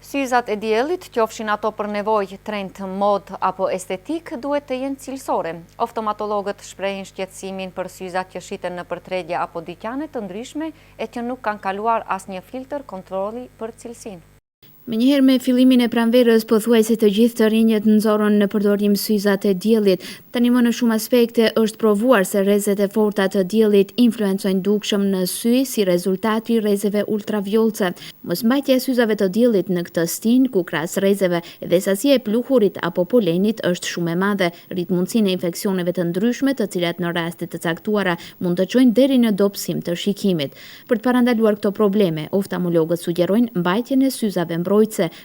Syzat e diellit, qofshin ato për nevojë, trend, mod apo estetik, duhet të jenë cilësore. Oftomatologët shprehin shqetësimin për syzat që shiten në tregje apo dyqane të ndryshme e që nuk kanë kaluar asnjë filtr kontrolli për cilësinë. Menjëherë me fillimin e pranverës, pothuajse të gjithë të rinjët nxorën në përdorim syzat e diellit. Tani më në shumë aspekte është provuar se rrezet e forta të diellit influencojnë dukshëm në sy si rezultat i rrezeve ultravjollce. Mosmbajtja e syzave të diellit në këtë stin, ku krahas rrezeve dhe sasia e pluhurit apo polenit është shumë e madhe, rrit mundësinë e infeksioneve të ndryshme, të cilat në raste të caktuara mund të çojnë deri në dobësim të shikimit. Për të parandaluar këto probleme, oftalmologët sugjerojnë mbajtjen e syzave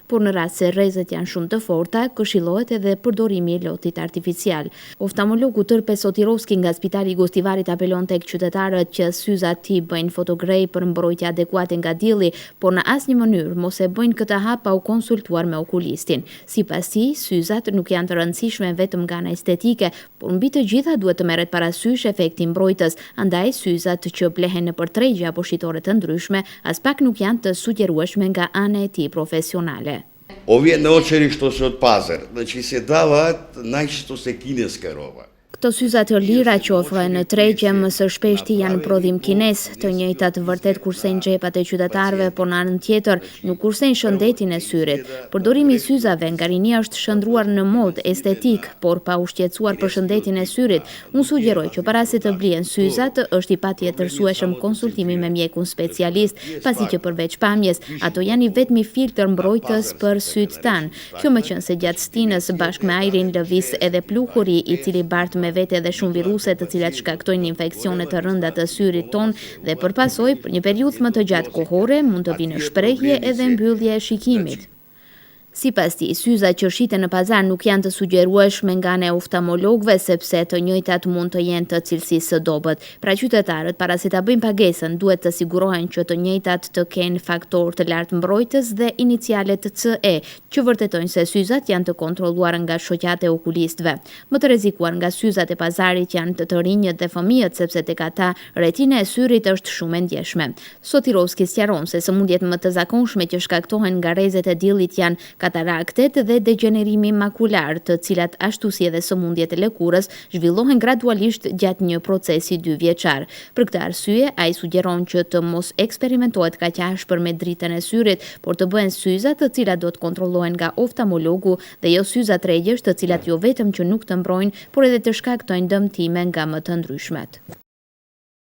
por në rast se rrezet janë shumë të forta, këshillohet edhe përdorimi i lotit artificial. Oftalmologu Tërpe Sotirovski nga Spitali i Gostivarit apelon tek qytetarët që syzat t'i bëjnë fotogrej për mbrojtje adekuate nga dielli, por në asnjë mënyrë mos e bëjnë këtë hap pa u konsultuar me okulistin. Sipas tij, syzat nuk janë të rëndësishme vetëm nga ana estetike, por mbi të gjitha duhet të merret parasysh efekti mbrojtës, andaj syzat që blehen në tregje apo shitore të ndryshme as pak nuk janë të sugjerueshme nga ana e tij profesionale. Ovdje ne očeri što se od pazar, znači se davat najčešće se kineska roba. Këto syza të lira që ofrohen në tregje më së shpeshti janë prodhim kines, të njëjtat vërtet kursejnë xhepat e qytetarëve, por në anën tjetër nuk kursejnë shëndetin e syrit. Përdorimi i syzave nga rinia është shndruar në mod estetik, por pa u shqetësuar për shëndetin e syrit. Unë sugjeroj që para se të blihen syzat, është i patjetërsueshëm konsultimi me mjekun specialist, pasi që përveç pamjes, ato janë i vetmi filtr mbrojtës për syt tan. Kjo meqense gjatë stinës bashkë me ajrin lëviz edhe pluhuri, i cili bart me vete dhe shumë viruse të cilat shkaktojnë infeksione të rënda të syrit ton dhe përpasoj për një periudhë më të gjatë kohore mund të vinë shprehje edhe mbyllje e shikimit. Sipas tij, syzat që shiten në pazar nuk janë të sugjerueshme nga ana e oftalmologëve sepse të njëjtat mund të jenë të cilësisë së dobët. Pra qytetarët para se ta bëjnë pagesën duhet të sigurohen që të njëjtat të kenë faktor të lartë mbrojtës dhe inicialet CE, që vërtetojnë se syzat janë të kontrolluar nga shoqat e okulistëve. Më të rrezikuar nga syzat e pazarit janë të rinjët dhe fëmijët sepse tek ata retina e syrit është shumë e ndjeshme. Sotirovski sqaron se sëmundjet më të zakonshme që shkaktohen nga rrezet e diellit janë kataraktet dhe degenerimi makular, të cilat ashtu si edhe sëmundjet e lëkurës zhvillohen gradualisht gjatë një procesi 2 vjeçar. Për këtë arsye, ai sugjeron që të mos eksperimentohet kaq ashpër me dritën e syrit, por të bëhen syza të cilat do të kontrollohen nga oftalmologu dhe jo syza tregjesh të cilat jo vetëm që nuk të mbrojnë, por edhe të shkaktojnë dëmtime nga më të ndryshmet.